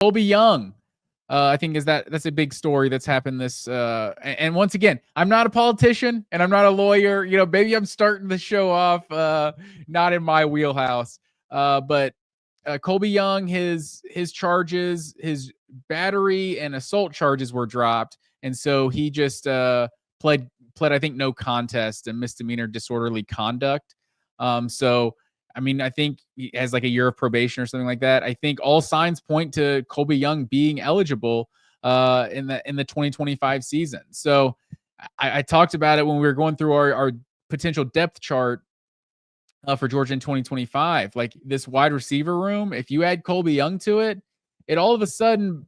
Colbie Young, I think that's a big story that's happened this. And once again, I'm not a politician and I'm not a lawyer. Maybe I'm starting the show off not in my wheelhouse. But Colbie Young, his charges, his battery and assault charges were dropped, and so he just pled I think no contest and misdemeanor disorderly conduct. So I mean, I think he has like a year of probation or something like that. I think all signs point to Colbie Young being eligible in the 2025 season. So I talked about it when we were going through our potential depth chart for Georgia in 2025. Like this wide receiver room, if you add Colbie Young to it, it all of a sudden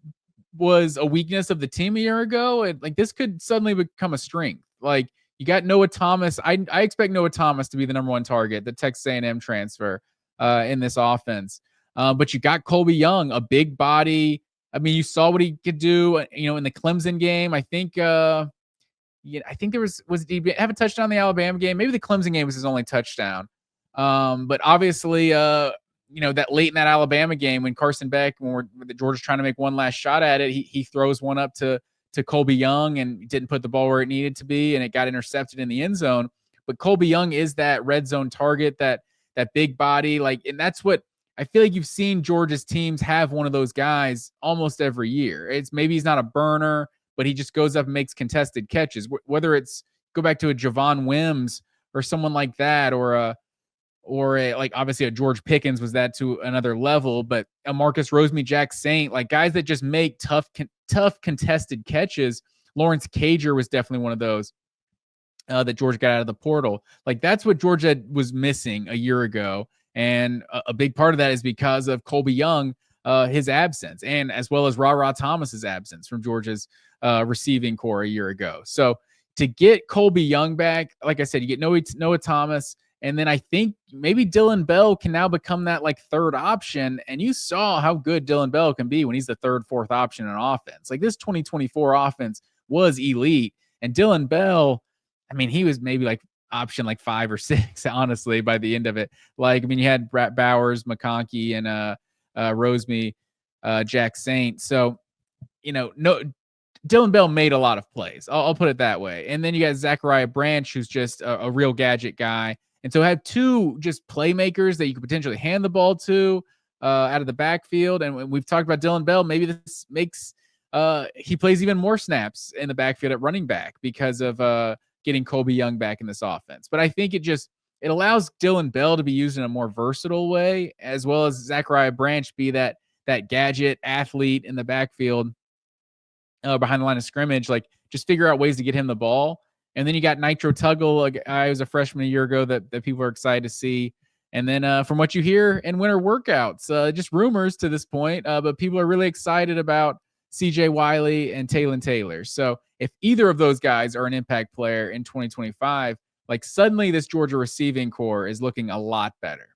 was a weakness of the team a year ago. And like this could suddenly become a strength. Like you got Noah Thomas. I expect Noah Thomas to be the number one target, the Texas A&M transfer in this offense. But you got Colbie Young, a big body. I mean, you saw what he could do, in the Clemson game. I think, I think there was did he have a touchdown in the Alabama game? Maybe the Clemson game was his only touchdown. But obviously, that late in that Alabama game when Carson Beck, when Georgia's trying to make one last shot at it, he throws one up to Colbie Young and didn't put the ball where it needed to be, and it got intercepted in the end zone. But Colbie Young is that red zone target, that big body, and that's what I feel like you've seen Georgia's teams have one of those guys almost every year. It's maybe he's not a burner, but he just goes up and makes contested catches. Whether it's go back to a Javon Wims or someone like that, or obviously a George Pickens was that to another level, but a Marcus Rosemy, Jack Saint, like guys that just make tough contested catches. Lawrence Cager was definitely one of those that Georgia got out of the portal. Like that's what Georgia was missing a year ago. And a big part of that is because of Colbie Young, his absence, and as well as Ra Thomas's absence from Georgia's receiving core a year ago. So to get Colbie Young back, like I said, you get Noah Thomas, and then I think maybe Dillon Bell can now become that third option. And you saw how good Dillon Bell can be when he's the third, fourth option in offense. Like this 2024 offense was elite. And Dillon Bell, I mean, he was maybe option 5 or 6, honestly, by the end of it. You had Brett Bowers, McConkey, and Rosemy, Jack Saint. So, Dillon Bell made a lot of plays. I'll put it that way. And then you got Zachariah Branch, who's just a real gadget guy. And so have two just playmakers that you could potentially hand the ball to out of the backfield. And we've talked about Dillon Bell. Maybe this makes he plays even more snaps in the backfield at running back because of getting Colbie Young back in this offense. But I think it allows Dillon Bell to be used in a more versatile way, as well as Zachariah Branch be that gadget athlete in the backfield behind the line of scrimmage. Just figure out ways to get him the ball. And then you got Nitro Tuggle, a guy who was a freshman a year ago that people are excited to see. And then from what you hear in winter workouts, just rumors to this point, but people are really excited about CJ Wiley and Taylon Taylor. So if either of those guys are an impact player in 2025, suddenly this Georgia receiving core is looking a lot better.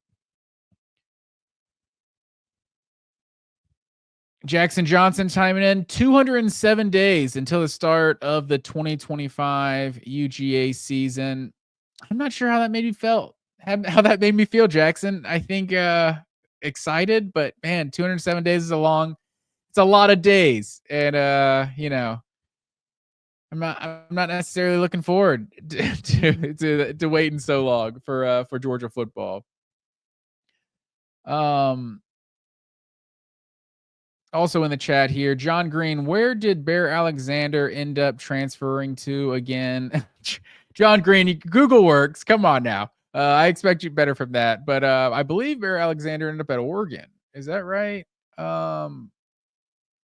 Jackson Johnson chiming in, 207 days until the start of the 2025 UGA season. I'm not sure how that made me feel, Jackson. I think excited, but man, 207 days is it's a lot of days. And I'm not necessarily looking forward to waiting so long for Georgia football. Also in the chat here, John Green, where did Bear Alexander end up transferring to again? John Green, Google works. Come on now. I expect you better from that. But I believe Bear Alexander ended up at Oregon. Is that right?